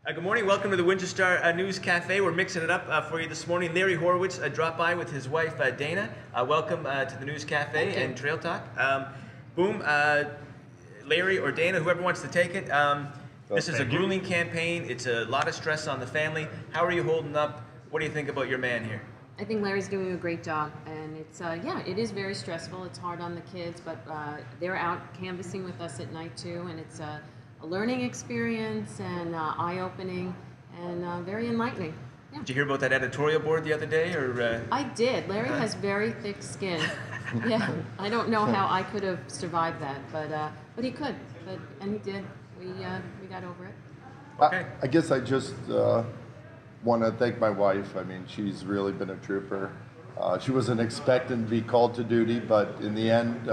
Good morning. Welcome to the Windsor Star News Cafe. We're mixing it up for you this morning. Larry Horwitz dropped by with his wife Dana. Welcome to the News Cafe and Trail Talk. Boom. Larry or Dana, whoever wants to take it. This is a grueling campaign. It's a lot of stress on the family. How are you holding up? What do you think about your man here? I think Larry's doing a great job, and it's yeah, it is very stressful. It's hard on the kids, but they're out canvassing with us at night too, and it's a learning experience and eye-opening and very enlightening. Yeah. Did you hear about that editorial board the other day, or? I did. Larry has very thick skin. Yeah, I don't know how I could have survived that, but he could. And he did. We got over it. Okay. I guess I just want to thank my wife. I mean, she's really been a trooper. She wasn't expecting to be called to duty, but in the end,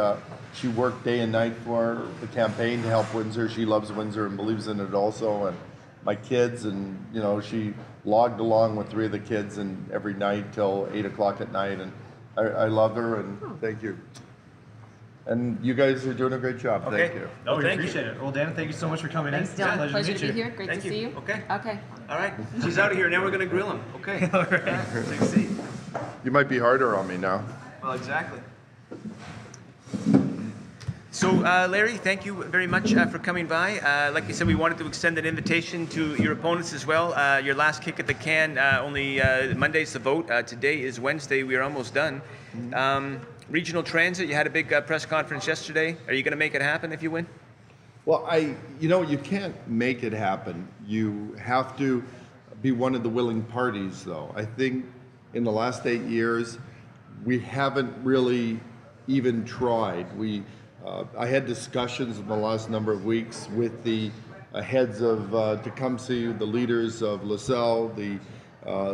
she worked day and night for the campaign to help Windsor. She loves Windsor and believes in it also. And my kids, and you know, she logged along with 3 of the kids and every night till 8 o'clock at night. And I love her, and thank you. And you guys are doing a great job. Okay. Thank you. No, we Thank appreciate it. Well, Dan, thank you so much for coming Thanks, in. Dylan. Pleasure meet to be you. here. Great Thank to see you. Okay. Okay. All right. She's out of here. Now we're going to grill him. Okay. All right. Take a seat. You might be harder on me now. Well, exactly. So, Larry, thank you very much for coming by. Like you said, we wanted to extend an invitation to your opponents as well. Your last kick at the can, only Monday's the vote. Today is Wednesday. We are almost done. Regional Transit, you had a big press conference yesterday. Are you going to make it happen if you win? Well, you can't make it happen. You have to be one of the willing parties, though. I think in the last 8 years, we haven't really even tried. I had discussions in the last number of weeks with the heads of Tecumseh, the leaders of LaSalle, the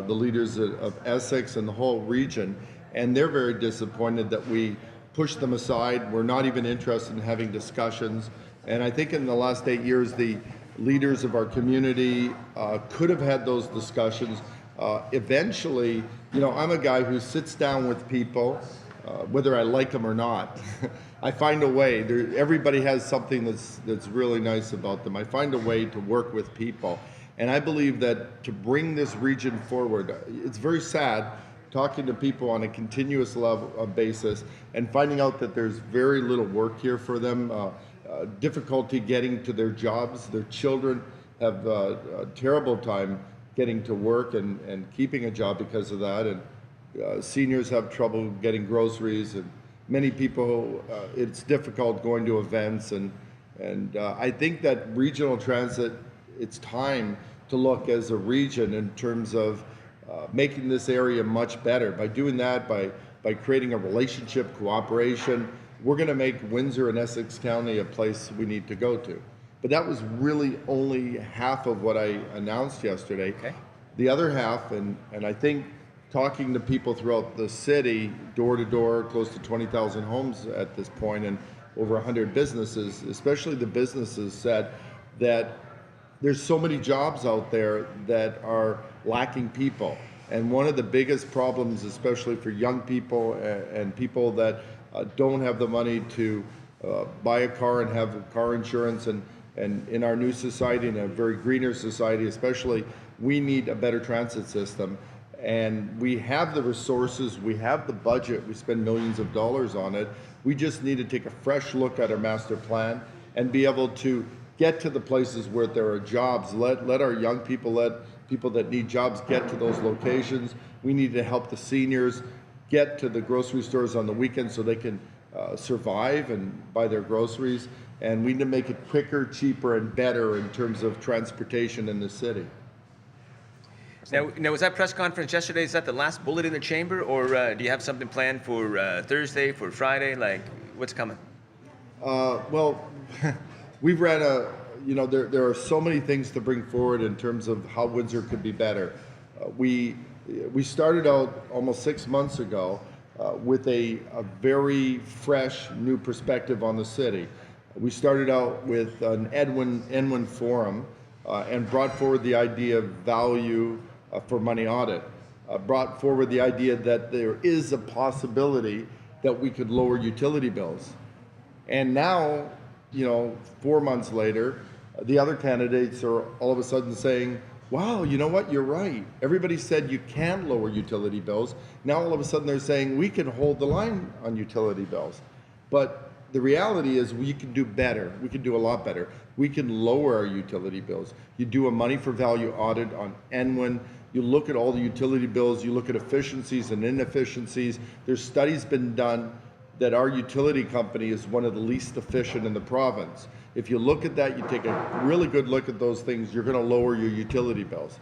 leaders of Essex, and the whole region, and they're very disappointed that we pushed them aside. We're not even interested in having discussions. And I think in the last 8 years, the leaders of our community could have had those discussions. Eventually, you know, I'm a guy who sits down with people, whether I like them or not. I find a way. Everybody has something that's really nice about them. I find a way to work with people. And I believe that to bring this region forward, it's very sad talking to people on a continuous basis and finding out that there's very little work here for them, difficulty getting to their jobs. Their children have a terrible time getting to work and keeping a job because of that. And seniors have trouble getting groceries, and many people, it's difficult going to events. And I think that regional transit, it's time to look as a region in terms of making this area much better. By doing that, by creating a relationship, cooperation, we're going to make Windsor and Essex County a place we need to go to. But that was really only half of what I announced yesterday. Okay. The other half, and I think talking to people throughout the city, door to door, close to 20,000 homes at this point, and over 100 businesses, especially the businesses, said that there's so many jobs out there that are lacking people. And one of the biggest problems, especially for young people and people that don't have the money to buy a car and have car insurance, and in our new society, in a very greener society especially, we need a better transit system. And we have the resources, we have the budget, we spend millions of dollars on it. We just need to take a fresh look at our master plan and be able to get to the places where there are jobs. Let our young people, let people that need jobs get to those locations. We need to help the seniors get to the grocery stores on the weekends so they can survive and buy their groceries. And we need to make it quicker, cheaper, and better in terms of transportation in the city. Now, was that press conference yesterday, is that the last bullet in the chamber, or do you have something planned for Thursday, for Friday? Like, what's coming? Well, we've ran there are so many things to bring forward in terms of how Windsor could be better. We started out almost 6 months ago with a very fresh new perspective on the city. We started out with an Edwin forum and brought forward the idea of value for money audit, brought forward the idea that there is a possibility that we could lower utility bills. And now, 4 months later, the other candidates are all of a sudden saying, wow, you know what, you're right. Everybody said you can lower utility bills. Now all of a sudden they're saying we can hold the line on utility bills. But the reality is we can do better. We can do a lot better. We can lower our utility bills. You do a money for value audit on NWIN. You look at all the utility bills. You look at efficiencies and inefficiencies. There's studies been done that our utility company is one of the least efficient in the province. If you look at that, you take a really good look at those things, you're going to lower your utility bills.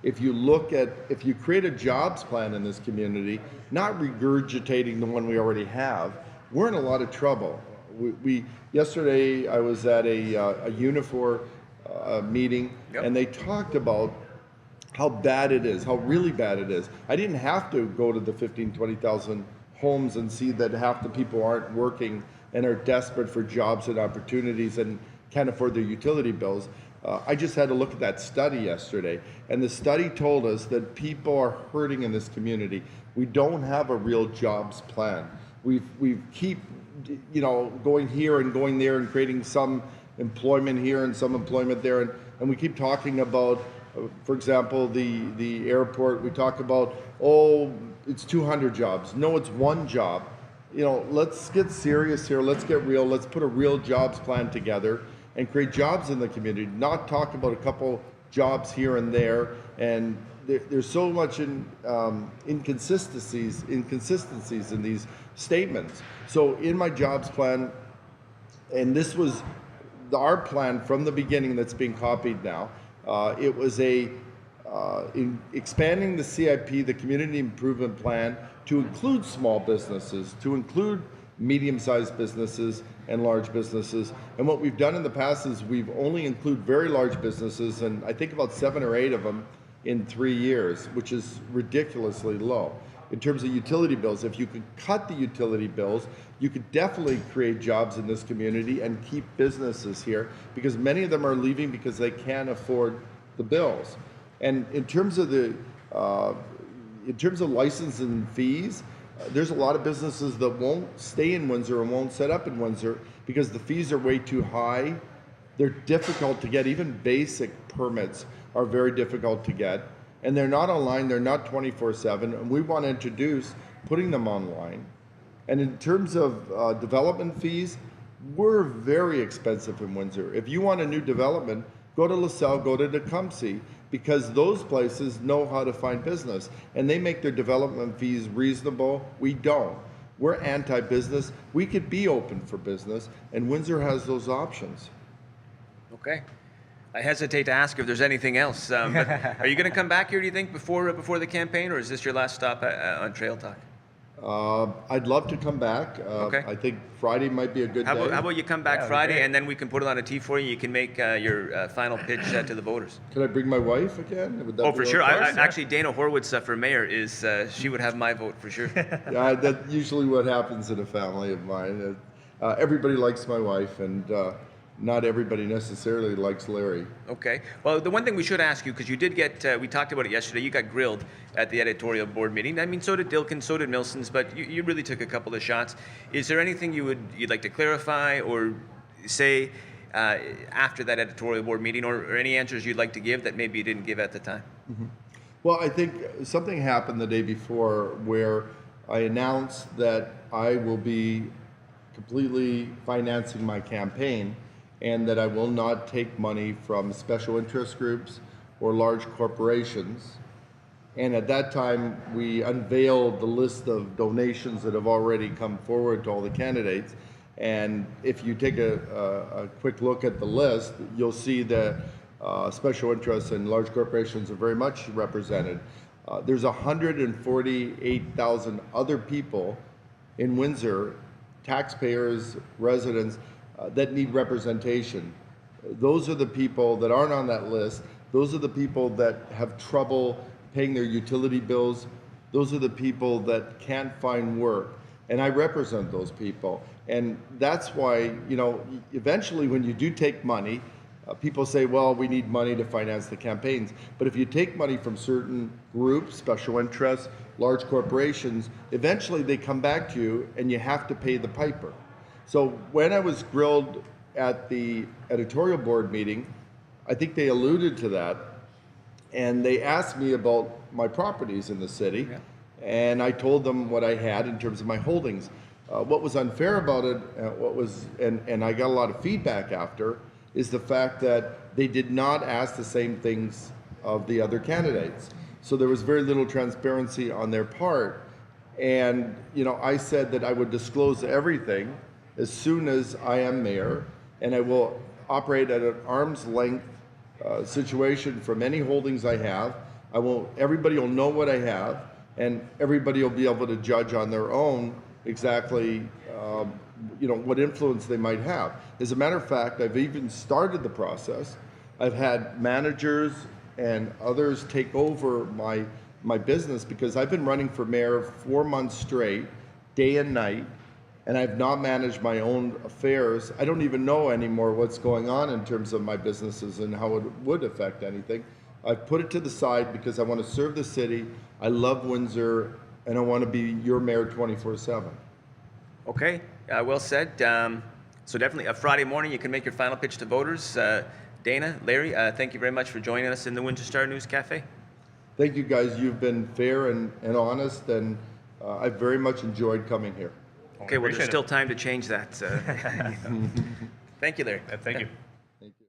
If you create a jobs plan in this community, not regurgitating the one we already have, we're in a lot of trouble. Yesterday I was at a Unifor meeting, Yep. and they talked about how bad it is, how really bad it is. I didn't have to go to the 20,000 homes and see that half the people aren't working and are desperate for jobs and opportunities and can't afford their utility bills. I just had to look at that study yesterday, and the study told us that people are hurting in this community. We don't have a real jobs plan. We keep, going here and going there and creating some employment here and some employment there, and we keep talking about, for example, the airport. We talk about, it's 200 jobs. No, it's one job. Let's get serious here. Let's get real. Let's put a real jobs plan together and create jobs in the community, not talk about a couple jobs here and there. And there's so much inconsistencies in these statements. So in my jobs plan, and this was our plan from the beginning that's being copied now, it was in expanding the CIP, the Community Improvement Plan, to include small businesses, to include medium-sized businesses and large businesses. And what we've done in the past is we've only included very large businesses, and I think about 7 or 8 of them in 3 years, which is ridiculously low. In terms of utility bills, if you could cut the utility bills, you could definitely create jobs in this community and keep businesses here, because many of them are leaving because they can't afford the bills. And in terms of licensing fees, there's a lot of businesses that won't stay in Windsor and won't set up in Windsor because the fees are way too high. They're difficult to get. Even basic permits are very difficult to get. And they're not online, they're not 24/7, and we want to introduce putting them online. And in terms of development fees, we're very expensive in Windsor. If you want a new development, go to LaSalle, go to Tecumseh, because those places know how to find business, and they make their development fees reasonable. We don't. We're anti-business. We could be open for business, and Windsor has those options. Okay. I hesitate to ask if there's anything else, but are you going to come back here, do you think, before the campaign, or is this your last stop on Trail Talk? I'd love to come back. Okay. I think Friday might be a good day. How about you come back Yeah, Friday, great. and then we can put it on a tee for you. You can make your final pitch to the voters. Can I bring my wife again? Would that be For sure. okay? Actually, Dana Horwitz for mayor she would have my vote for sure. Yeah, that's usually what happens in a family of mine. Everybody likes my wife, and not everybody necessarily likes Larry. Okay. Well, the one thing we should ask you, because you did get, we talked about it yesterday, you got grilled at the editorial board meeting. I mean, so did Dilkin, so did Milsons, but you really took a couple of shots. Is there anything you'd like to clarify or say after that editorial board meeting, or any answers you'd like to give that maybe you didn't give at the time? Mm-hmm. Well, I think something happened the day before where I announced that I will be completely financing my campaign, and that I will not take money from special interest groups or large corporations. And at that time, we unveiled the list of donations that have already come forward to all the candidates. And if you take a quick look at the list, you'll see that special interests and large corporations are very much represented. There's 148,000 other people in Windsor, taxpayers, residents, that need representation. Those are the people that aren't on that list. Those are the people that have trouble paying their utility bills. Those are the people that can't find work. And I represent those people. And that's why, eventually when you do take money, people say, well, we need money to finance the campaigns. But if you take money from certain groups, special interests, large corporations, eventually they come back to you and you have to pay the piper. So when I was grilled at the editorial board meeting, I think they alluded to that. and they asked me about my properties in the city, and I told them what I had in terms of my holdings. What was unfair about it, and I got a lot of feedback after, is the fact that they did not ask the same things of the other candidates. So there was very little transparency on their part. And I said that I would disclose everything as soon as I am mayor, and I will operate at an arm's length situation from any holdings I have. Everybody will know what I have, and everybody will be able to judge on their own exactly what influence they might have. As a matter of fact, I've even started the process. I've had managers and others take over my business because I've been running for mayor 4 months straight, day and night, and I've not managed my own affairs. I don't even know anymore what's going on in terms of my businesses and how it would affect anything. I've put it to the side because I want to serve the city. I love Windsor, and I want to be your mayor 24/7. Okay, well said. So definitely a Friday morning, you can make your final pitch to voters. Dana, Larry, thank you very much for joining us in the Windsor Star News Cafe. Thank you, guys. You've been fair and honest, and I've very much enjoyed coming here. Okay, well, there's still time to change that. Thank you, Larry. Thank you. Thank you.